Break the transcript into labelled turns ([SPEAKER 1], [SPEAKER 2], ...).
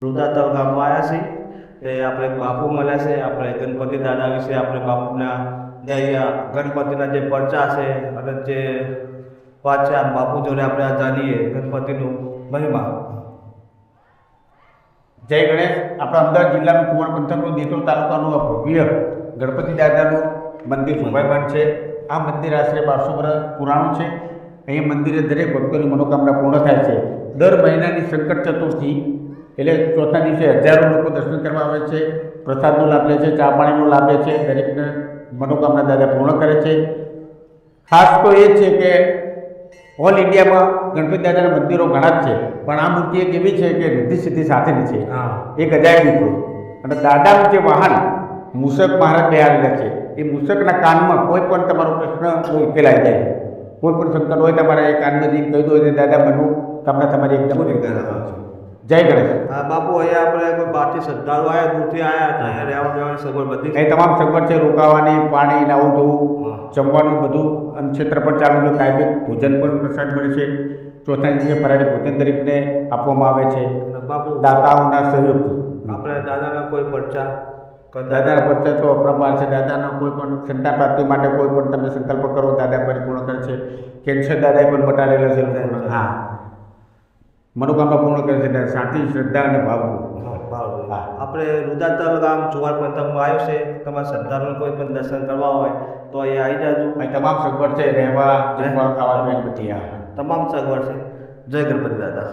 [SPEAKER 1] વૃદ્ધાતલ ગામમાં આવ્યા છીએ એ આપણે બાપુ મળ્યા છે. આપણે ગણપતિ દાદા વિશે આપણે બાપુના જે અહીંયા ગણપતિના જે પરચા છે અને જે પાછા બાપુ જોડે આપણે આ જાણીએ ગણપતિનું મહિમા.
[SPEAKER 2] જય ગણેશ. આપણા અમદાવાદ જિલ્લાનું કુંવર પંથકનું દેટોલ તાલુકાનું આ ભવ્ય ગણપતિ દાદાનું મંદિર શોભાયમાન છે. આ મંદિર આશરે 1200 વર્ષ પુરાણું છે. અહીંયા મંદિરે દરેક ભક્તોની મનોકામના પૂર્ણ થાય છે. દર મહિનાની સંકટ ચતુર્થી એટલે ચોથા દિવસે હજારો લોકો દર્શન કરવા આવે છે, પ્રસાદનો લાભ લે છે, ચા પાણીનો લાભ લે છે, દરેકને મનોકામના દાદા પૂર્ણ કરે છે. ખાસ તો એ છે કે ઓલ ઇન્ડિયામાં ગણપતિ દાદાના મંદિરો ઘણા જ છે, પણ આ મૂર્તિ એક એવી છે કે રિદ્ધિ સિદ્ધિ સાથેની છે. એક અજાયબી છે. અને દાદાનું જે વાહન મૂષક મહારાજ બેહાડેલા છે, એ મૂષકના કાનમાં કોઈ પણ તમારો પ્રશ્ન ઉકેલાઈ જાય. કોઈ પણ સંકટ હોય તમારે એ કાનમાં જઈને કહી દો એટલે દાદા મનોકામના તમારી એકદમ પૂરી કરે છે. જય ગણેશ.
[SPEAKER 1] હા બાપુ, અહીંયા આપણે કોઈ બહારથી શ્રદ્ધાળુ આવ્યા, દૂરથી આવ્યા હતા, અહીંયા રહેવા દેવાની સગવડ બધી
[SPEAKER 2] એ તમામ સગવડ છે. રોકાવાની, પાણી, નાવું ધોવું, જમવાનું બધું અને ક્ષેત્ર પણ ચાલુ છે. કાયમી ભોજન પણ પ્રસાદ મળે છે. ચોથા દિવસે ફરાળી ભોજન દરેકને આપવામાં આવે છે
[SPEAKER 1] બાપુ
[SPEAKER 2] દાતાઓના સહયોગથી.
[SPEAKER 1] આપણે દાદાના કોઈ પરચા
[SPEAKER 2] દાદાના પરચા તો અપ્રમાણ છે. દાદાના કોઈ પણ સંતાન પ્રાપ્તિ માટે કોઈ પણ તમે સંકલ્પ કરો, દાદા પરિપૂર્ણ કરે છે. કેન્સર દાદાએ પણ મટાડેલો છે. હા, મનોકામના પૂર્ણ કરે છે. સાચી શ્રદ્ધા અને ભાવ.
[SPEAKER 1] આપણે વૃદ્ધાતલ ગામ ચુવાર પંથકમાં આવ્યું છે. તમારા શ્રદ્ધાળુને કોઈ પણ દર્શન કરવા હોય તો અહીંયા આવી જાજો.
[SPEAKER 2] અહીં તમામ સગવડ છે. રહેવા, જમવા, ખાવા, બધી
[SPEAKER 1] તમામ સગવડ છે. જય ગણપતિ દાદા.